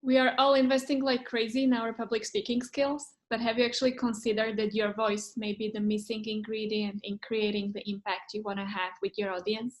We are all investing like crazy in our public speaking skills, but have you actually considered that your voice may be the missing ingredient in creating the impact you want to have with your audience?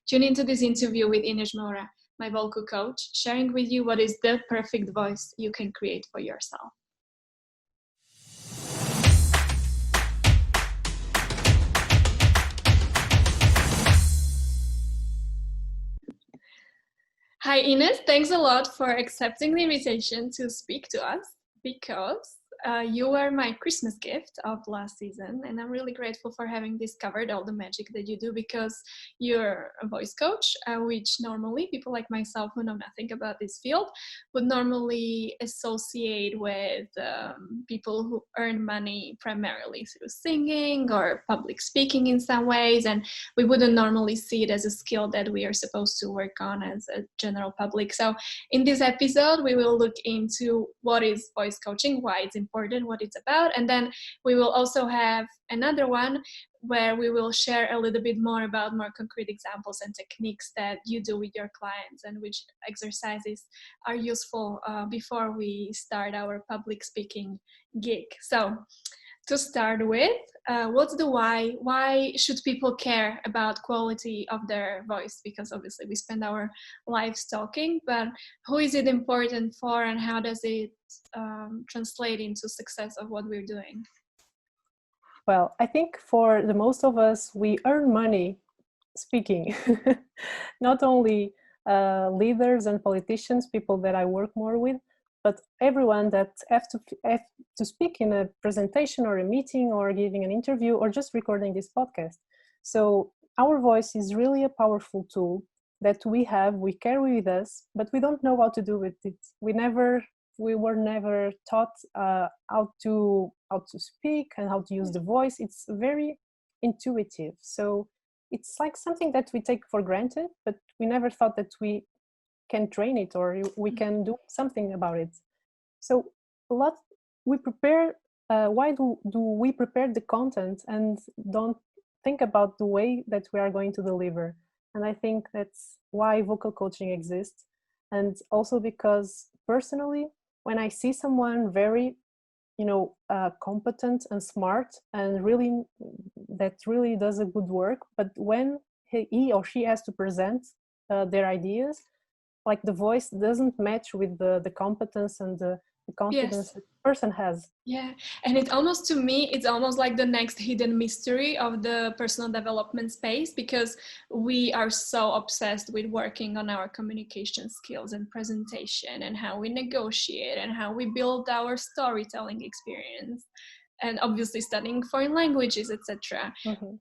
Tune into this interview with Ines Moura, my vocal coach, sharing with you what is the perfect voice you can create for yourself. Hi, Ines. Thanks a lot for accepting the invitation to speak to us because you were my Christmas gift of last season, and I'm really grateful for having discovered all the magic that you do because you're a voice coach, which normally people like myself who know nothing about this field would normally associate with people who earn money primarily through singing or public speaking in some ways, and we wouldn't normally see it as a skill that we are supposed to work on as a general public. So in this episode, we will look into what is voice coaching, why it's important, what it's about, and then we will also have another one where we will share a little bit more about more concrete examples and techniques that you do with your clients and which exercises are useful before we start our public speaking gig. So to start with, what's the why? Why should people care about quality of their voice? Because obviously we spend our lives talking, but who is it important for and how does it translate into success of what we're doing? Well, I think for the most of us, we earn money speaking. Not only leaders and politicians, people that I work more with, but everyone that have to speak in a presentation or a meeting or giving an interview or just recording this podcast. So our voice is really a powerful tool that we carry with us, but we don't know how to do with it. We were never taught how to speak and how to use the voice. It's very intuitive. So it's like something that we take for granted, but we never thought that we can train it or we can do something about it. So we prepare. Why do we prepare the content and don't think about the way that we are going to deliver? And I think that's why vocal coaching exists. And also because personally, when I see someone very competent and smart and really does a good work, but when he or she has to present their ideas, like the voice doesn't match with the competence and the confidence the person has. Yeah, and it almost, to me, it's almost like the next hidden mystery of the personal development space, because we are so obsessed with working on our communication skills and presentation and how we negotiate and how we build our storytelling experience, and obviously studying foreign languages, etc. Mm-hmm.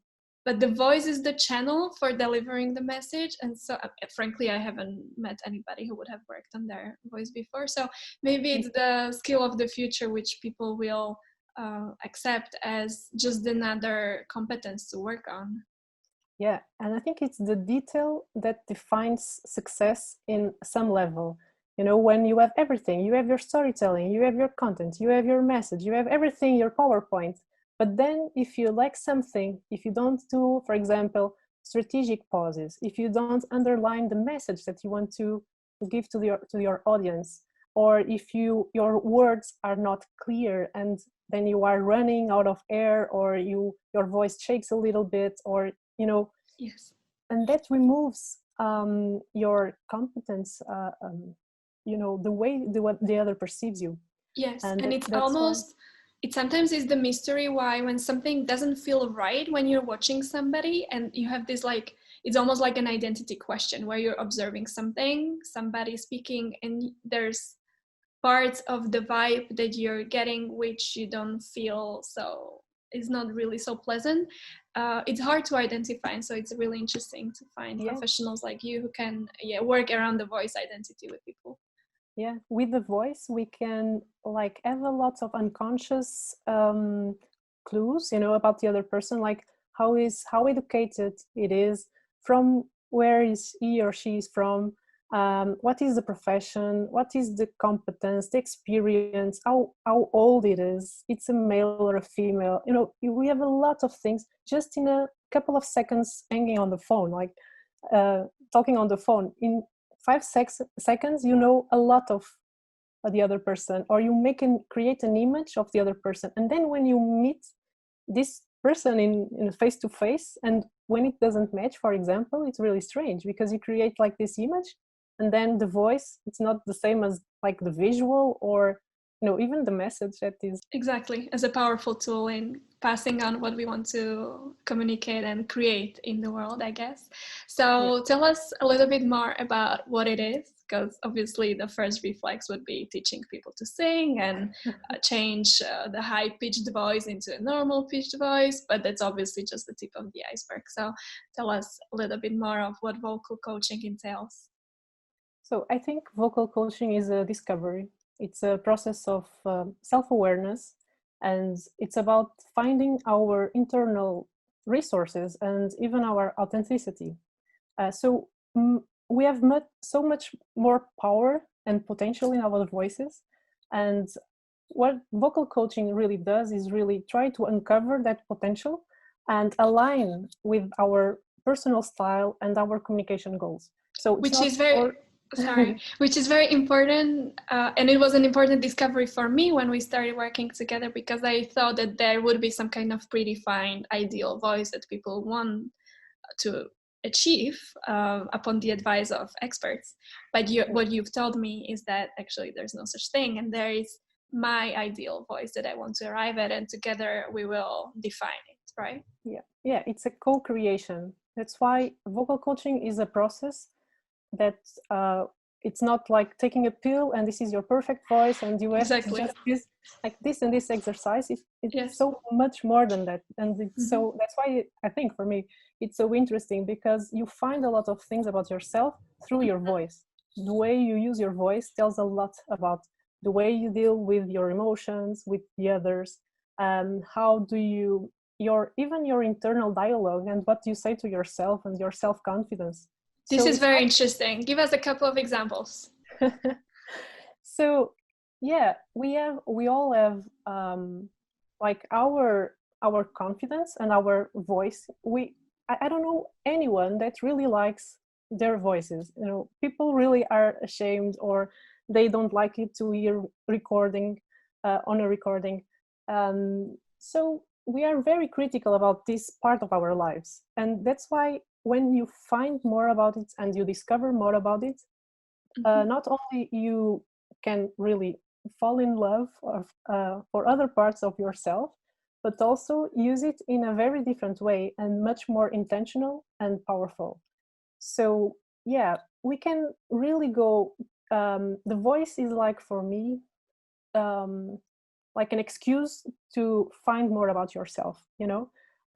But the voice is the channel for delivering the message. And so frankly, I haven't met anybody who would have worked on their voice before. So maybe it's the skill of the future, which people will accept as just another competence to work on. Yeah, and I think it's the detail that defines success in some level. When you have everything, you have your storytelling, you have your content, you have your message, you have everything, your PowerPoint. But then if you lack something, if you don't do, for example, strategic pauses, if you don't underline the message that you want to give to your audience, or if your words are not clear and then you are running out of air, or your voice shakes a little bit, or yes, and that removes your competence, the way the other perceives you. yes. And it's that's almost why it sometimes is the mystery why when something doesn't feel right when you're watching somebody and you have this, like, it's almost like an identity question where you're observing somebody speaking, and there's parts of the vibe that you're getting which you don't feel, so it's not really so pleasant. It's hard to identify, and so it's really interesting to find professionals like you who can work around the voice identity with people. Yeah, with the voice we can have a lot of unconscious clues about the other person, like how educated it is, from where is he or she is from, what is the profession, what is the competence, the experience, how old it is, it's a male or a female. We have a lot of things just in a couple of seconds hanging on the phone, talking on the phone. In 5 seconds, a lot of the other person, or you create an image of the other person, and then when you meet this person in face to face, and when it doesn't match, for example, it's really strange because you create like this image, and then the voice, it's not the same as like the visual, or even the message that is. Exactly, as a powerful tool in passing on what we want to communicate and create in the world, I guess. So Yeah. tell us a little bit more about what it is, because obviously the first reflex would be teaching people to sing and change the high-pitched voice into a normal pitched voice, but that's obviously just the tip of the iceberg. So tell us a little bit more of what vocal coaching entails. So I think vocal coaching is a discovery. It's a process of self-awareness, and it's about finding our internal resources and even our authenticity. We have so much more power and potential in our voices, and what vocal coaching really does is really try to uncover that potential and align with our personal style and our communication goals. So it's Which not is very for which is very important, and it was an important discovery for me when we started working together, because I thought that there would be some kind of predefined ideal voice that people want to achieve upon the advice of experts. But what you've told me is that actually there's no such thing, and there is my ideal voice that I want to arrive at, and together we will define it, right? Yeah, it's a co-creation. That's why vocal coaching is a process that it's not like taking a pill and this is your perfect voice and you have to Exactly. just this like this and this exercise. It's Yes. so much more than that, and it's Mm-hmm. so that's why I think for me it's so interesting, because you find a lot of things about yourself through your voice. The way you use your voice tells a lot about the way you deal with your emotions, with the others, and how do you even your internal dialogue and what you say to yourself and your self-confidence. This So is it's very not interesting. Give us a couple of examples. so yeah, we all have like our confidence and our voice. I don't know anyone that really likes their voices. People really are ashamed, or they don't like it to hear recording on a recording. So we are very critical about this part of our lives, and that's why when you find more about it and you discover more about it, not only you can really fall in love for other parts of yourself, but also use it in a very different way and much more intentional and powerful. So yeah, we can really go. The voice is like, for me, um, like an excuse to find more about yourself,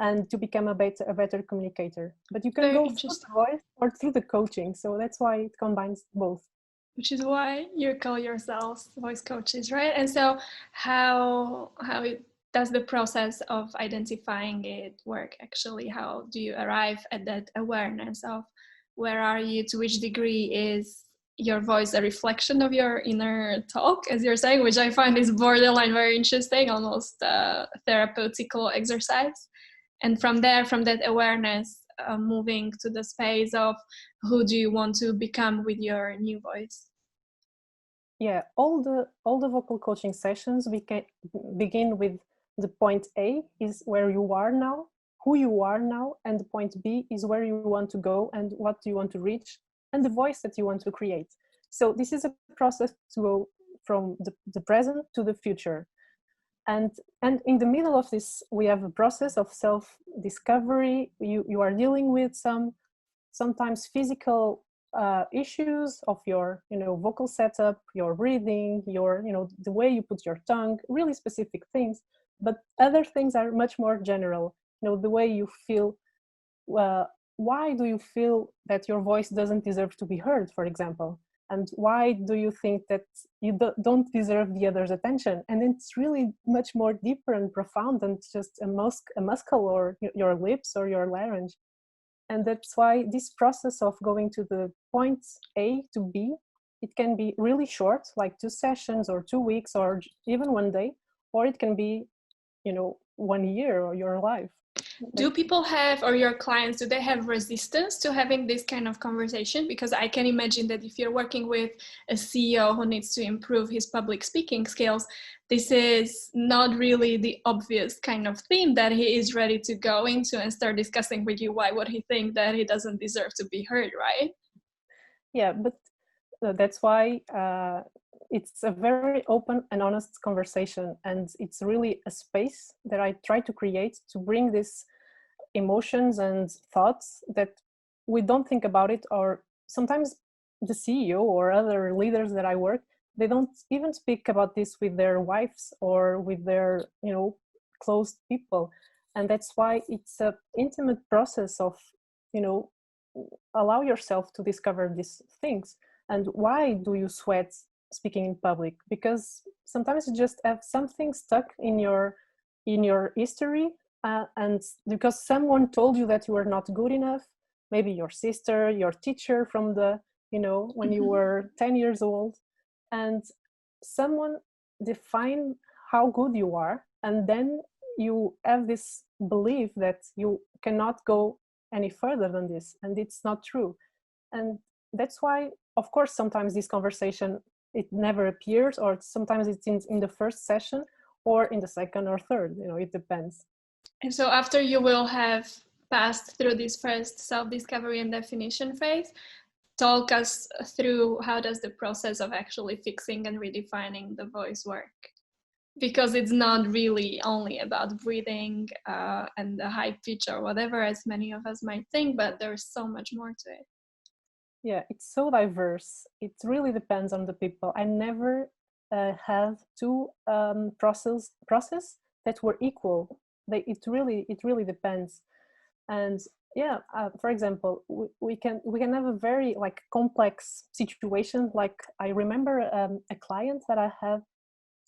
and to become a better communicator. But you can Very go through interesting. the voice or through the coaching. So that's why it combines both. Which is why you call yourselves voice coaches, right? And so does the process of identifying it work actually? How do you arrive at that awareness of where are you, to which degree is your voice a reflection of your inner talk, as you're saying, which I find is borderline very interesting, almost therapeutical exercise. And from there, from that awareness, moving to the space of who do you want to become with your new voice. Yeah, all the vocal coaching sessions begin with the point A is where you are now, who you are now, and the point B is where you want to go and what you want to reach, and the voice that you want to create. So this is a process to go from the present to the future. And in the middle of this, we have a process of self-discovery. You are dealing with sometimes physical issues of your vocal setup, your breathing, your the way you put your tongue, really specific things. But other things are much more general, the way you feel. Why do you feel that your voice doesn't deserve to be heard, for example? And why do you think that you don't deserve the other's attention? And it's really much more deeper and profound than just a muscle or your lips or your larynx. And that's why this process of going to the point A to B, it can be really short, like 2 sessions or 2 weeks or even one day, or it can be 1 year or your life. Do people have, or your clients, do they have resistance to having this kind of conversation? Because I can imagine that if you're working with a CEO who needs to improve his public speaking skills, this is not really the obvious kind of theme that he is ready to go into and start discussing with you. Why would he think that he doesn't deserve to be heard, right? Yeah, but that's why it's a very open and honest conversation, and it's really a space that I try to create to bring these emotions and thoughts that we don't think about it, or sometimes the CEO or other leaders that I work, they don't even speak about this with their wives or with their close people. And that's why it's an intimate process of allow yourself to discover these things. And why do you sweat speaking in public? Because sometimes you just have something stuck in your history, and because someone told you that you were not good enough, maybe your sister, your teacher from the when you were 10 years old, and someone defined how good you are, and then you have this belief that you cannot go any further than this, and it's not true. And that's why, of course, sometimes this conversation, it never appears, or sometimes it's in the first session or in the second or third, it depends. And so after you will have passed through this first self-discovery and definition phase, talk us through how does the process of actually fixing and redefining the voice work? Because it's not really only about breathing and the high pitch or whatever, as many of us might think, but there's so much more to it. Yeah, it's so diverse. It really depends on the people. I never had two process that were equal. It really depends. And yeah, for example, we can have a very complex situation. Like I remember a client that I had,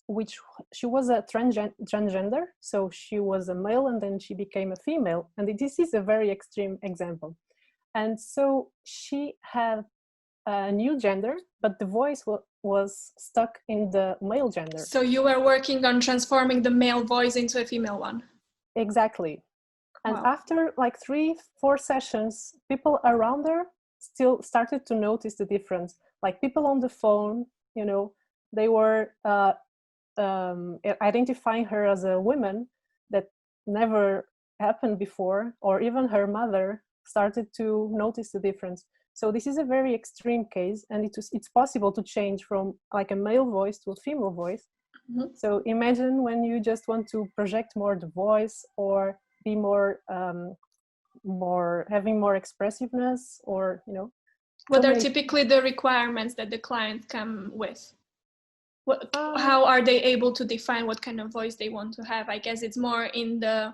which she was a transgender, so she was a male and then she became a female, and this is a very extreme example. And so she had a new gender, but the voice was stuck in the male gender. So you were working on transforming the male voice into a female one. Exactly. And Wow. after 3-4 sessions, people around her still started to notice the difference. Like people on the phone, they were identifying her as a woman that never happened before, or even her mother started to notice the difference. So this is a very extreme case, and it's possible to change from a male voice to a female voice. Mm-hmm. So imagine when you just want to project more the voice, or be more having more expressiveness, or what are typically the requirements that the clients come with? How are they able to define what kind of voice they want to have? I guess it's more in the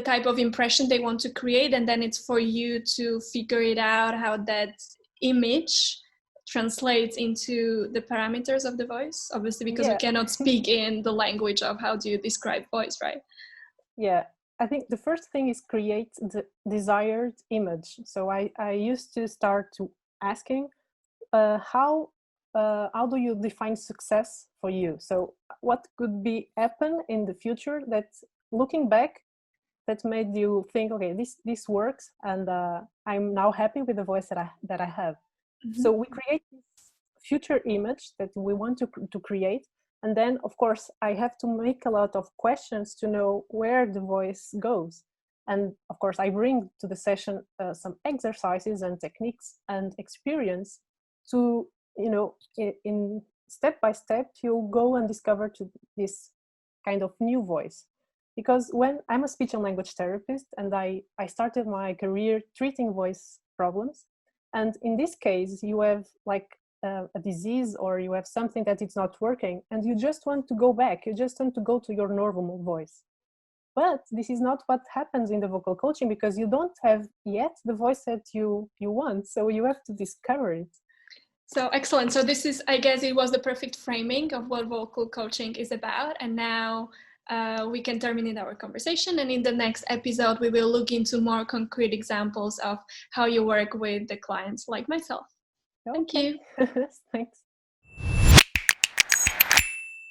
type of impression they want to create, and then it's for you to figure it out how that image translates into the parameters of the voice, obviously, because we cannot speak in the language of how do you describe voice, right? Yeah, I think the first thing is create the desired image. So I used to start to asking how do you define success for you? So what could be happen in the future that, looking back, that made you think, okay, this works, and I'm now happy with the voice that I have. Mm-hmm. So we create this future image that we want to create, and then of course I have to make a lot of questions to know where the voice goes. And of course I bring to the session some exercises and techniques and experience to, in step by step, you'll go and discover to this kind of new voice. Because when I'm a speech and language therapist, and I started my career treating voice problems, and in this case you have a disease, or you have something that it's not working, and you just want to go back, you just want to go to your normal voice. But this is not what happens in the vocal coaching, because you don't have yet the voice that you want, so you have to discover it. So excellent. So this is, I guess it was the perfect framing of what vocal coaching is about. And now we can terminate our conversation. And in the next episode, we will look into more concrete examples of how you work with the clients like myself. Okay. Thank you. Thanks.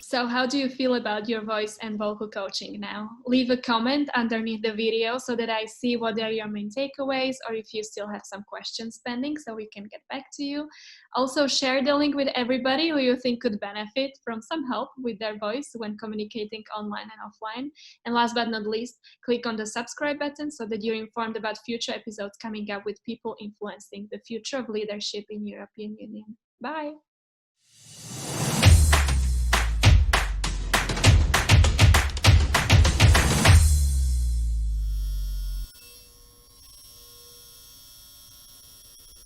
So how do you feel about your voice and vocal coaching now? Leave a comment underneath the video so that I see what are your main takeaways, or if you still have some questions pending so we can get back to you. Also share the link with everybody who you think could benefit from some help with their voice when communicating online and offline. And last but not least, click on the subscribe button so that you're informed about future episodes coming up with people influencing the future of leadership in European Union. Bye.